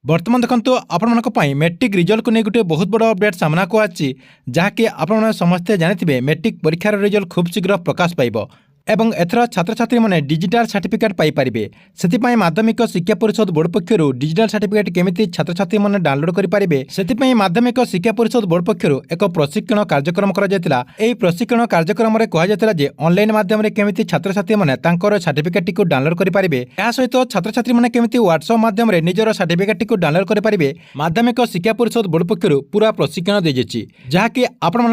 बर्तमान देखो आपण मैट्रिक रिजल्ट को नहीं गोटे बहुत बड़ अपडेट सामना को आछि जहाँकि आपण समस्ते जानिथिबे मैट्रिक परीक्षार रिजल्ट खूब शीघ्र प्रकाश पाइब एवं एथर छात्र छात्री मैंने डिजिटाल सर्टिफिकेट पाइपारे से माध्यमिक शिक्षा परिषद बोर्ड पक्षर डिजिटाल सर्टिफिकेट केमिति छात्र छात्री मैंने डाउनलोड करेंगे से माध्यमिक शिक्षा परिषद बोर्ड पक्षर एक प्रशिक्षण कार्यक्रम करा प्रशिक्षण कार्यक्रम में कहुला जे ऑनलाइन माध्यम केमिति छात्र छात्री मैंने सर्टिफिकेट को डाउनलोड करेंगे या सहित छात्र छात्री मैंने केमिति व्हाट्सएप माध्यम निजर सर्टिफिकेट को डाउनलोड करेंगे माध्यमिक शिक्षा परिषद बोर्ड पक्षर पूरा प्रशिक्षण दी जाइए जहाँकि आपण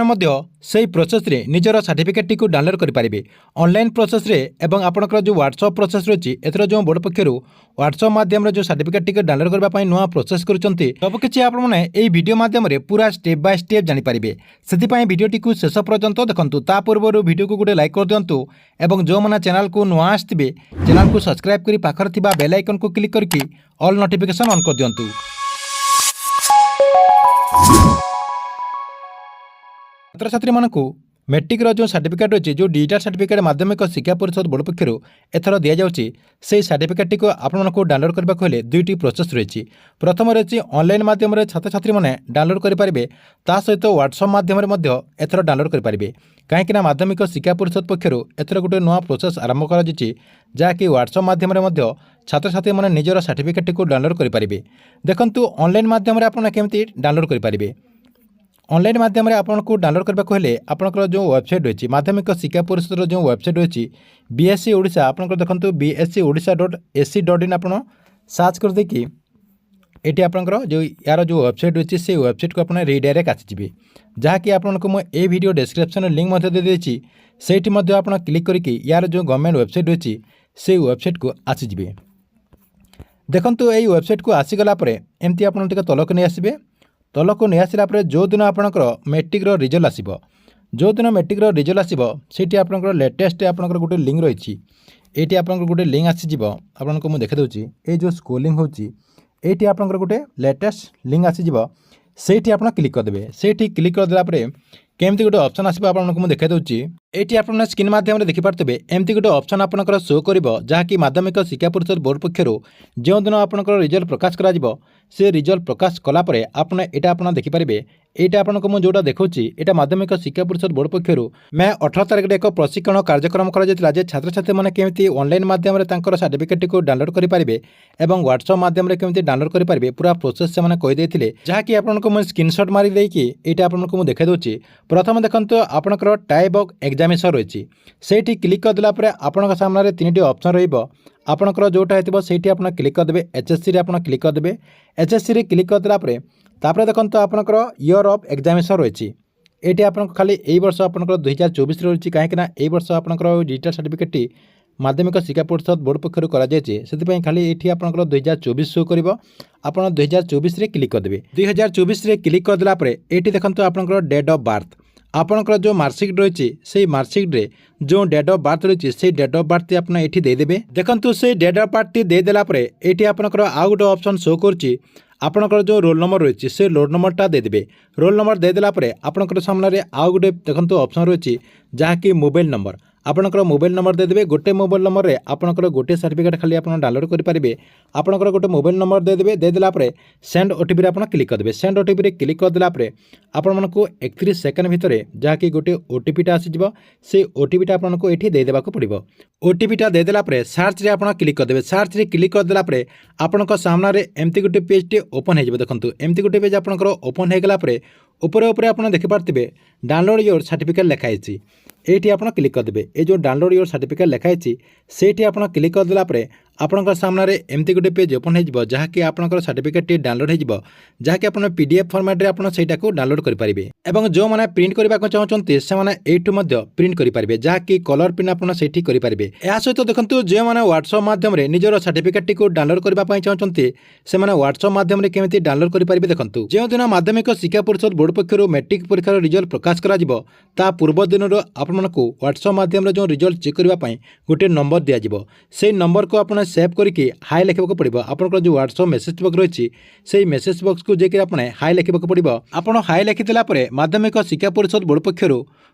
से प्रोसेस रे निजर सर्टिफिकेट को डाउनलोड करेंगे ऑनलाइन प्रोसेस रे एवं आपनकर जो व्हाट्सएप प्रोसेस रही एथर जो बोर्ड पक्षर व्हाट्सएप माध्यम जो सर्टिफिकेट टी डाउनलोड करने नुआ प्रोसेस करछंती सबकिछि आपने एई वीडियो माध्यम रे पूरा स्टेप बाय स्टेप जानि पारिबे सेति वीडियोटी को शेष पर्यंत देखंतु ता पूर्व वीडियो को गोटे लाइक कर दियंतु एवं जो माने चैनल को नुआ आस्थिबे चैनल को सब्सक्राइब करी पाखर थिबा बेल आइकन को क्लिक करके ऑल नोटिफिकेशन ऑन कर दियंतु। छात्र छात्री मानकु मैट्रिक जो सर्टिफिकेट अच्छी जो डिजिटल सर्टिफिकेट माध्यमिक शिक्षा परिषद बोर्ड पक्षर एथर दि जाऊँगी से सर्टिफिकेट को आपको डाउनलोड करने को हेले दुईटी प्रोसेस रही प्रथम रही ऑनलाइन माध्यम छात्र छात्री मैंने डाउनलोड करेंगे ता सहित व्हाट्सएप माध्यम एथर डाउनलोड करेंगे कहीं माध्यमिक शिक्षा परिषद पक्षर एथर गोटे नुआ प्रोसेस आरंभ कर जहाँकि व्हाट्सएप माध्यम छात्र छात्री मैंने निजर सर्टिफिकेट को डाउनलोड करेंगे देखंतु ऑनलाइन माध्यम केमती डाउनलोड करेंगे ऑनलाइन माध्यम आपको डाउनलोड करने को हेले आपनकर जो वेबसाइट रही माध्यमिक शिक्षा परिषद जो वेबसाइट रही बीएससी ओडिशा आपनकर देखंतु bscoodisha.ac.in आप सर्च कर देकी एटी आपनकर जो यार जो वेबसाइट रही से वेबसाइट को आपन रिडायरेक्ट आसीजिबे जहाँकि आपको मुझे वीडियो डिस्क्रिप्शन लिंक दे देछि सेठी मध्ये आपन क्लिक करके यार जो गवर्नमेंट वेबसाइट रही से वेबसाइट को आसीजिबे देखंतु एई वेबसाइट को आसीगला परे एमती आपन टिके तलक नहीं आसीबे तलक नहीं आसला जो दिन आपंकर मैट्रिक रिजल्ट आसो जो दिन मैट्रिक रिजल्ट आसो से आपंकर लेटेस्ट आपंकर गोटे लिंक रही ये आपंकर गोटे लिंक आसीज आपको मुझे देखी ये जो स्क्रोलिंग होती आपंकर गोटे लेटेस्ट लिंक आसीज से आप क्लिक करदे से क्लिक करदेला केमती गोटे ऑप्शन आसो आपको मुझे देखा दूसरी ये आप स्क्रीन माध्यम देखिपे एमती गोटे ऑप्शन आपंकर शो कर जहाँकि माध्यमिक शिक्षा परिषद बोर्ड पक्षर जो दिन आपंकर रिजल्ट प्रकाश करा से रिजल्ट प्रकाश कलापर आपने यहाँ आप देखिपारे यहाँ आपको मुझे जोटा देखुची यहाँ माध्यमिक शिक्षा परिषद बोर्ड पक्षर मैं 18 तारिख एक प्रशिक्षण कार्यक्रम करा छात्र छात्री मैंने केमती ऑनलाइन माध्यम सर्टिफिकेट को डाउनलोड करेंगे और व्हाट्सएप माध्यम केमती डाउनलोड करेंगे पूरा प्रोसेस से कहीदे जहाँकि आपको मुझे स्क्रीनशॉट मारी देकी यहाँ आपको मुझे देखा दूसरी प्रथम देखो आपंकर टाइप ऑफ एग्जामिनेशन रही से क्लिक करदेला आपण सामने 3टी ऑप्शन रही आपंकर जोटा हो आप क्लिक करदे एचएससी आप क्लिक करदे एचएससी क्लिक करदेला देखो आपंकर ईयर ऑफ एग्जामिनेशन रही ये आप खाली यही वर्ष आपंकर 2024 रही कहीं वर्ष आपंकर डिजिटल सर्टिफिकेट माध्यमिक शिक्षा परिषद बोर्ड पक्षर कर खाली ये आपंकर 2024 शो कर 2024 क्लिक करदे 2024 क्लिक करदेला ये देखो आपंकर डेट ऑफ बर्थ आपंकर जो मार्कशीट रही से मार्कशीट रे जो डेट ऑफ बर्थ रही से डेट ऑफ बर्थ आप ये देदेवे देखो से डेट ऑफ बर्थ देदेला ये आपंकर आउ गोटे ऑप्शन शो कर आपंकर जो रोल नंबर रही से रोल नंबरटा देदेवे रोल नंबर देदेला आपंकर सामने आउ गोटे देखो ऑप्शन रही जहाँकि मोबाइल नंबर आपंकर मोबाइल नंबर देदेवे गोटे मोबाइल नंबर रे आपंकर गोटे सर्टिफिकेट खाली आप डाउनलोड करेंगे आपंकर गोटे मोबाइल नंबर देदेवे देदेला सेंड ओटीपी आप क्लिक करदे सेंड ओटीपी क्लिक करदेला आपको 31 सेकेंड भितर जहाँकि गोटे ओटीपीटा आसीज से ओटीपीटा आपको ये देदेबा पड़ो ओटीपीटा देदेला सर्च रे आप क्लिक करदे सर्च रे क्लिक करदेला आपंक सामने एमती गोटे पेजटे ओपन हो देखो एमती गोटे पेज आपंकर ओपन होगला उपरे आप देखिपारे डाउनलोड योर सर्टिफिकेट लिखाई ये आप क्लिक करदे ये जो डाउनलोड योर सर्टिफिकेट लिखाई से आप क्लिक करदेला आपंकर सामने एमती गोटे पेज ओपन हो जहाँकि आपंकर सर्टिफिकेट डाउनलोड हो जहाँकि आप पीडीएफ फॉर्मेट रे आपन सेटा को डाउनलोड करेंगे और जो मैंने प्रिंट करने चाहते से प्रिंट करेंगे जहाँकि कलर प्रिंट आप करेंगे या सहित देखो जो मैंने व्हाट्सएप माध्यम निजर सर्टिफिकेट को डाउनलोड करने चाहते से व्हाट्सएप माध्यम केमती डाउनलोड करेंगे देखो जो दिन माध्यमिक शिक्षा परिषद बोर्ड पक्षर मैट्रिक परीक्षार रिजल्ट प्रकाश करा पूर्व दिन आपको व्हाट्सएप माध्यम जो रिजल्ट चेक करने गोटे नंबर दिज्व से नंबर को आप सेव करके हाई लिखा पड़ो आपंकर जो व्हाट्सएप मेसेज बॉक्स रही से मेसेज बॉक्स को जाकर आप हाई लिखा पड़ो आप हाई लिखिदेला माध्यमिक शिक्षा परिषद बोर्ड पक्षर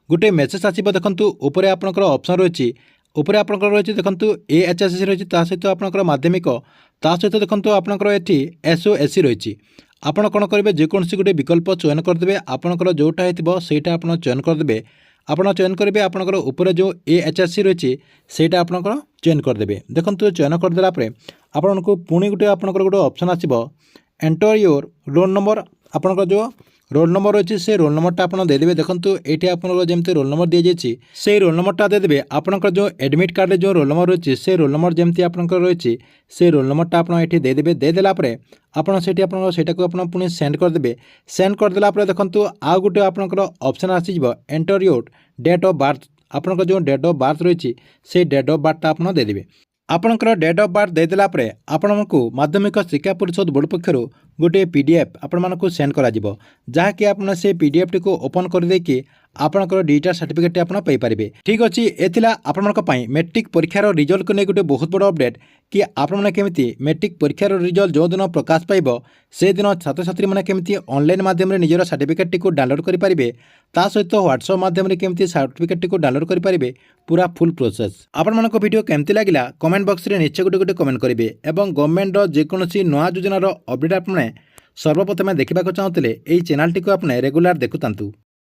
गोटे मेसेज आसो देखो ऊपर आपंकर ऑप्शन रही ऊपर आपंकर रही देखो AHSC रही सहित आपंकर माध्यमिक ତା ସହିତ ଦେଖନ୍ତୁ ଆପଣଙ୍କର ଏଠି SOSC ରହିଛି। ଆପଣ କ'ଣ କରିବେ, ଯେକୌଣସି ଗୋଟେ ବିକଳ୍ପ ଚୟନ କରିଦେବେ। ଆପଣଙ୍କର ଯେଉଁଟା ହେଇଥିବ ସେଇଟା ଆପଣ ଚୟନ କରିଦେବେ। ଆପଣ ଚୟନ କରିବେ ଆପଣଙ୍କର ଉପରେ ଯେଉଁ AHSC ରହିଛି ସେଇଟା ଆପଣଙ୍କର ଚୟନ କରିଦେବେ। ଦେଖନ୍ତୁ ଚୟନ କରିଦେଲା ପରେ ଆପଣଙ୍କୁ ପୁଣି ଗୋଟେ ଆପଣଙ୍କର ଗୋଟେ ଅପସନ୍ ଆସିବ, ଏଣ୍ଟର ୟୋର ରୋଲ୍ ନମ୍ବର। ଆପଣଙ୍କର ଯେଉଁ ରୋଲ୍ ନମ୍ବର ରହିଛି ସେ ରୋଲ୍ ନମ୍ବରଟା ଆପଣ ଦେଇଦେବେ। ଦେଖନ୍ତୁ ଏଇଠି ଆପଣଙ୍କର ଯେମିତି ରୋଲ୍ ନମ୍ବର ଦିଆଯାଇଛି ସେଇ ରୋଲ୍ ନମ୍ବରଟା ଦେଇଦେବେ। ଆପଣଙ୍କର ଯେଉଁ ଆଡ଼ମିଟ୍ କାର୍ଡ଼ରେ ଯେଉଁ ରୋଲ୍ ନମ୍ବର ରହିଛି ସେ ରୋଲ୍ ନମ୍ବର ଯେମିତି ଆପଣଙ୍କର ରହିଛି ସେ ରୋଲ୍ ନମ୍ବରଟା ଆପଣ ଏଠି ଦେଇଦେବେ। ଦେଇଦେଲା ପରେ ଆପଣ ସେଇଠି ଆପଣଙ୍କର ସେଇଟାକୁ ଆପଣ ପୁଣି ସେଣ୍ଡ କରିଦେବେ। ସେଣ୍ଡ କରିଦେଲା ପରେ ଦେଖନ୍ତୁ ଆଉ ଗୋଟେ ଆପଣଙ୍କର ଅପସନ୍ ଆସିଯିବ, enter your date of birth. ଆପଣଙ୍କର ଯେଉଁ ଡେଟ୍ ଅଫ୍ ବାର୍ଥ ରହିଛି ସେଇ ଡେଟ୍ ଅଫ୍ ବାର୍ଥଟା ଆପଣ ଦେଇଦେବେ। ଆପଣଙ୍କର ଡେଟ୍ ଅଫ୍ ବାର୍ଥ ଦେଇଦେଲା ପରେ ଆପଣଙ୍କୁ ମାଧ୍ୟମିକ ଶିକ୍ଷା ପରିଷଦ ବୋର୍ଡ଼ ପକ୍ଷରୁ ଗୋଟିଏ PDF ଆପଣମାନଙ୍କୁ ସେଣ୍ଡ କରାଯିବ, ଯାହାକି ଆପଣ ସେ PDFଟିକୁ ଓପନ୍ କରିଦେଇକି ଆପଣଙ୍କର DTAR ସାର୍ଟିଫିକେଟ୍ଟି ଆପଣ ପାଇପାରିବେ। ଠିକ୍ ଅଛି, ଏ ଥିଲା ଆପଣମାନଙ୍କ ପାଇଁ ମେଟ୍ରିକ୍ ପରୀକ୍ଷାର ରିଜଲ୍ଟକୁ ନେଇ ଗୋଟେ ବହୁତ ବଡ଼ ଅପଡେଟ୍ କି ଆପଣମାନେ କେମିତି ମେଟ୍ରିକ୍ ପରୀକ୍ଷାର ରିଜଲ୍ଟ ଯେଉଁଦିନ ପ୍ରକାଶ ପାଇବ ସେଦିନ ଛାତ୍ରଛାତ୍ରୀମାନେ କେମିତି ଅନଲାଇନ୍ ମାଧ୍ୟମରେ ନିଜର ସାର୍ଟିଫିକେଟ୍ଟିକୁ ଡାଉନଲୋଡ଼ କରିପାରିବେ, ତା ସହିତ ହ୍ୱାଟ୍ସଆପ୍ ମାଧ୍ୟମରେ କେମିତି ସାର୍ଟିଫିକେଟ୍ଟିକୁ ଡାଉନଲୋଡ଼ କରିପାରିବେ, ପୁରା ଫୁଲ୍ ପ୍ରୋସେସ୍। ଆପଣମାନଙ୍କ ଭିଡ଼ିଓ କେମିତି ଲାଗିଲା କମେଣ୍ଟ ବକ୍ସରେ ନିଶ୍ଚୟ ଗୋଟେ କମେଣ୍ଟ କରିବେ। ଏବଂ ଗଭର୍ଣ୍ଣମେଣ୍ଟର ଯେକୌଣସି ନୂଆ ଯୋଜନାର ଅପଡେଟ୍ ଆପଣମାନେ ସର୍ବପ୍ରଥମେ ଦେଖିବାକୁ ଚାହୁଁଥିଲେ ଏହି ଚ୍ୟାନେଲଟିକୁ ଆପଣ ରେଗୁଲାର ଦେଖୁଥାନ୍ତୁ।